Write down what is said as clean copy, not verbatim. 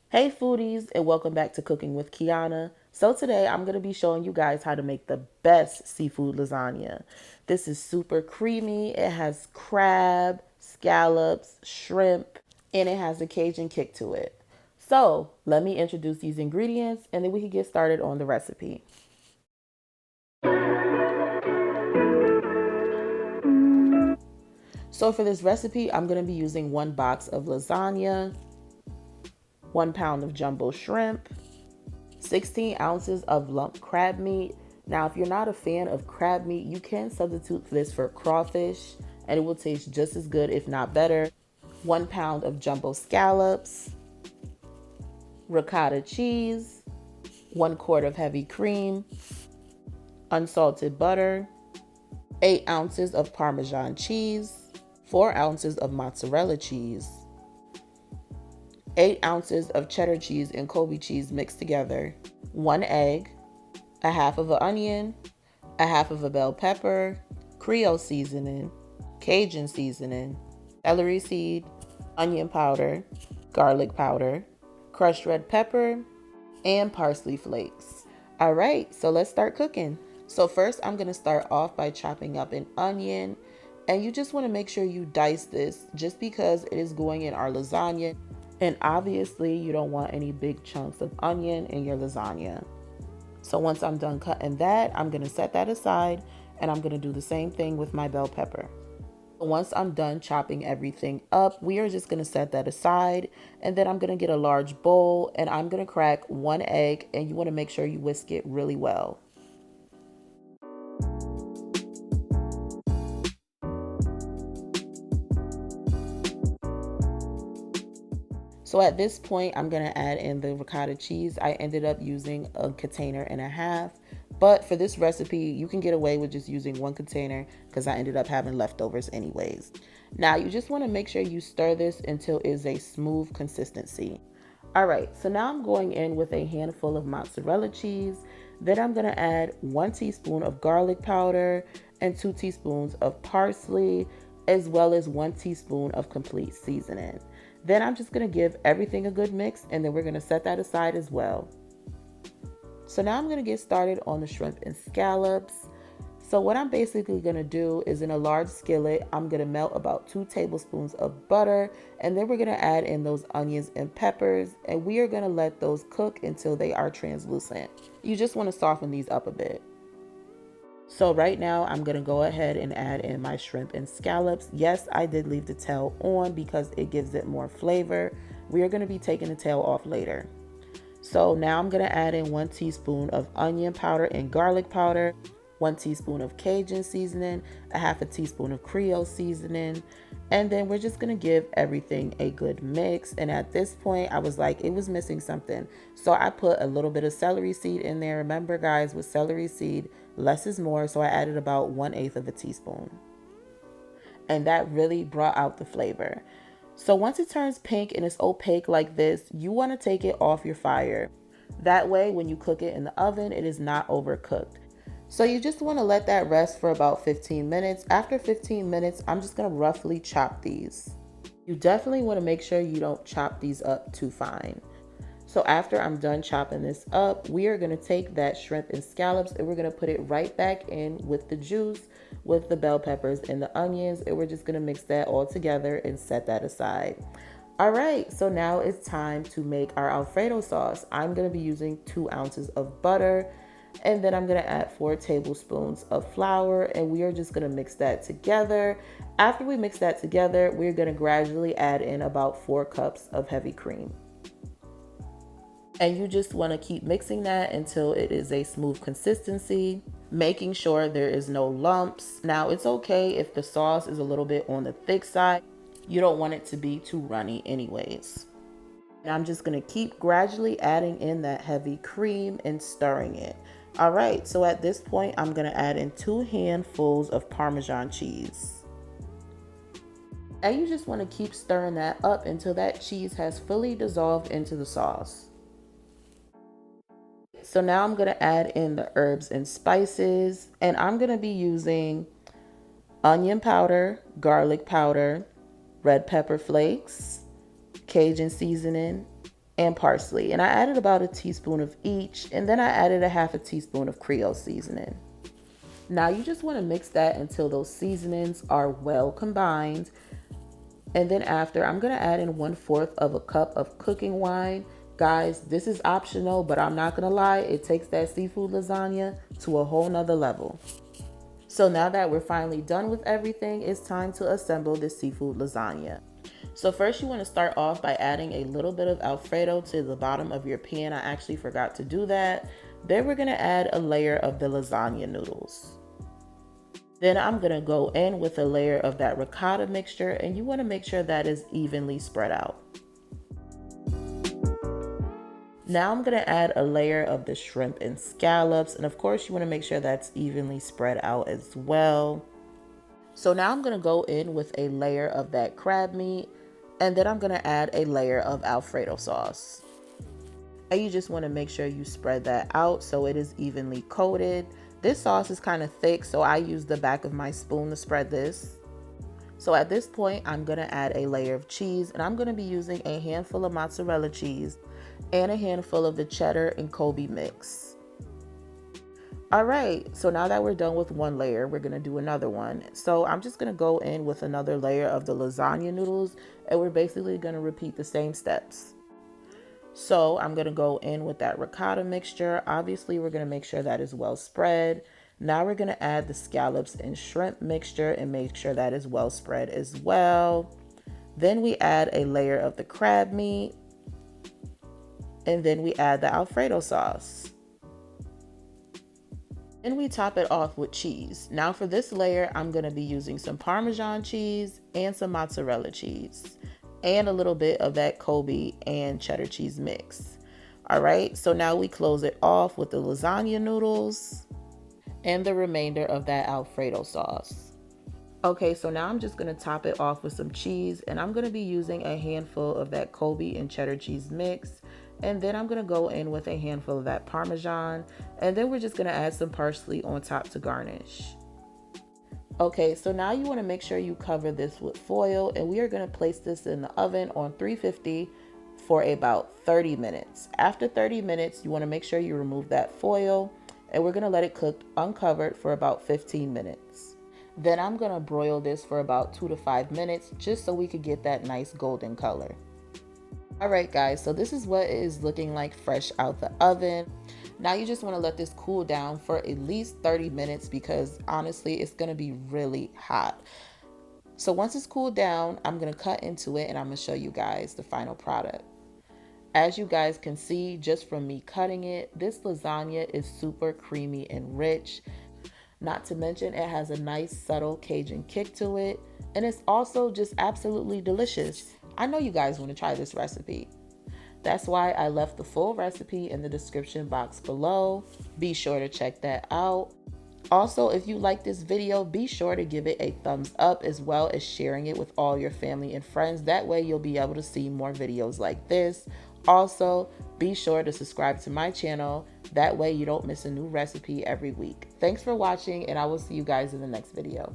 Hey foodies, and welcome back to Cooking with Kiana. So today I'm going to be showing you guys how to make the best seafood lasagna. This is super creamy. It has crab, scallops, shrimp, and it has a Cajun kick to it. So let me introduce these ingredients and then we can get started on the recipe. So for this recipe, I'm going to be using 1 box of lasagna, 1 pound of jumbo shrimp, 16 ounces of lump crab meat. Now, if you're not a fan of crab meat, you can substitute this for crawfish and it will taste just as good, if not better. 1 pound of jumbo scallops, ricotta cheese, 1 quart of heavy cream, unsalted butter, 8 ounces of Parmesan cheese, 4 ounces of mozzarella cheese, 8 ounces of cheddar cheese and Kobe cheese mixed together, 1 egg, a half of an onion, a half of a bell pepper, creole seasoning, Cajun seasoning, celery seed, onion powder, garlic powder, crushed red pepper, and parsley flakes. All right, so let's start cooking. So first I'm gonna start off by chopping up an onion, and you just wanna make sure you dice this just because it is going in our lasagna. And obviously you don't want any big chunks of onion in your lasagna. So once I'm done cutting that, I'm gonna set that aside and I'm gonna do the same thing with my bell pepper. Once I'm done chopping everything up, we are just gonna set that aside and then I'm gonna get a large bowl and I'm gonna crack 1 egg, and you wanna make sure you whisk it really well. So at this point, I'm gonna add in the ricotta cheese. I ended up using a container and a half, but for this recipe, you can get away with just using 1 container because I ended up having leftovers anyways. Now you just wanna make sure you stir this until it is a smooth consistency. All right, so now I'm going in with a handful of mozzarella cheese. Then I'm gonna add 1 teaspoon of garlic powder and 2 teaspoons of parsley, as well as 1 teaspoon of complete seasoning. Then I'm just gonna give everything a good mix and then we're gonna set that aside as well. So now I'm gonna get started on the shrimp and scallops. So what I'm basically gonna do is, in a large skillet, I'm gonna melt about 2 tablespoons of butter, and then we're gonna add in those onions and peppers, and we are gonna let those cook until they are translucent. You just wanna soften these up a bit. So right now I'm gonna go ahead and add in my shrimp and scallops. Yes, I did leave the tail on because it gives it more flavor. We are gonna be taking the tail off later. So now I'm gonna add in 1 teaspoon of onion powder and garlic powder, 1 teaspoon of Cajun seasoning, a half a teaspoon of Creole seasoning, and then we're just gonna give everything a good mix. And at this point, I was like, it was missing something. So I put a little bit of celery seed in there. Remember guys, with celery seed, less is more. So I added about 1/8 of a teaspoon. And that really brought out the flavor. So once it turns pink and it's opaque like this, you want to take it off your fire. That way, when you cook it in the oven, it is not overcooked. So you just want to let that rest for about 15 minutes. After 15 minutes, I'm just going to roughly chop these. You definitely want to make sure you don't chop these up too fine. So after I'm done chopping this up, we are gonna take that shrimp and scallops and we're gonna put it right back in with the juice, with the bell peppers and the onions, and we're just gonna mix that all together and set that aside. All right, so now it's time to make our Alfredo sauce. I'm gonna be using 2 ounces of butter, and then I'm gonna add 4 tablespoons of flour, and we are just gonna mix that together. After we mix that together, we're gonna gradually add in about 4 cups of heavy cream. And you just want to keep mixing that until it is a smooth consistency, making sure there is no lumps. Now it's okay if the sauce is a little bit on the thick side. You don't want it to be too runny anyways. And I'm just going to keep gradually adding in that heavy cream and stirring it. All right, so at this point, I'm going to add in 2 handfuls of Parmesan cheese. And you just want to keep stirring that up until that cheese has fully dissolved into the sauce. So now I'm going to add in the herbs and spices, and I'm going to be using onion powder, garlic powder, red pepper flakes, Cajun seasoning, and parsley. And I added about a teaspoon of each, and then I added a half a teaspoon of Creole seasoning. Now you just want to mix that until those seasonings are well combined. And then after, I'm going to add in 1/4 of a cup of cooking wine. Guys, this is optional, but I'm not going to lie, it takes that seafood lasagna to a whole nother level. So now that we're finally done with everything, it's time to assemble this seafood lasagna. So first you want to start off by adding a little bit of Alfredo to the bottom of your pan. I actually forgot to do that. Then we're going to add a layer of the lasagna noodles. Then I'm going to go in with a layer of that ricotta mixture, and you want to make sure that is evenly spread out. Now I'm going to add a layer of the shrimp and scallops, and of course you want to make sure that's evenly spread out as well. So now I'm going to go in with a layer of that crab meat, and then I'm going to add a layer of Alfredo sauce. And you just want to make sure you spread that out so it is evenly coated. This sauce is kind of thick, so I use the back of my spoon to spread this. So at this point, I'm going to add a layer of cheese, and I'm going to be using a handful of mozzarella cheese and a handful of the cheddar and Kobe mix. All right, so now that we're done with one layer, we're going to do another one. So I'm just going to go in with another layer of the lasagna noodles, and we're basically going to repeat the same steps. So I'm going to go in with that ricotta mixture. Obviously, we're going to make sure that is well spread. Now we're going to add the scallops and shrimp mixture and make sure that is well spread as well. Then we add a layer of the crab meat. And then we add the Alfredo sauce. And we top it off with cheese. Now for this layer, I'm going to be using some Parmesan cheese and some mozzarella cheese, and a little bit of that Kobe and cheddar cheese mix. All right, so now we close it off with the lasagna noodles and the remainder of that Alfredo sauce. Okay, so now I'm just gonna top it off with some cheese, and I'm gonna be using a handful of that Kobe and cheddar cheese mix, and then I'm gonna go in with a handful of that Parmesan, and then we're just gonna add some parsley on top to garnish. Okay, so now you want to make sure you cover this with foil, and we are going to place this in the oven on 350 for about 30 minutes. After 30 minutes, you want to make sure you remove that foil, and we're going to let it cook uncovered for about 15 minutes. Then I'm going to broil this for about 2 to 5 minutes just so we could get that nice golden color. All right, guys, so this is what it is looking like fresh out the oven. Now you just want to let this cool down for at least 30 minutes because honestly, it's going to be really hot. So once it's cooled down, I'm going to cut into it and I'm going to show you guys the final product. As you guys can see, just from me cutting it, this lasagna is super creamy and rich. Not to mention it has a nice subtle Cajun kick to it, and it's also just absolutely delicious. I know you guys want to try this recipe. That's why I left the full recipe in the description box below. Be sure to check that out. Also, if you like this video, be sure to give it a thumbs up as well as sharing it with all your family and friends. That way you'll be able to see more videos like this. Also, be sure to subscribe to my channel. That way you don't miss a new recipe every week. Thanks for watching, and I will see you guys in the next video.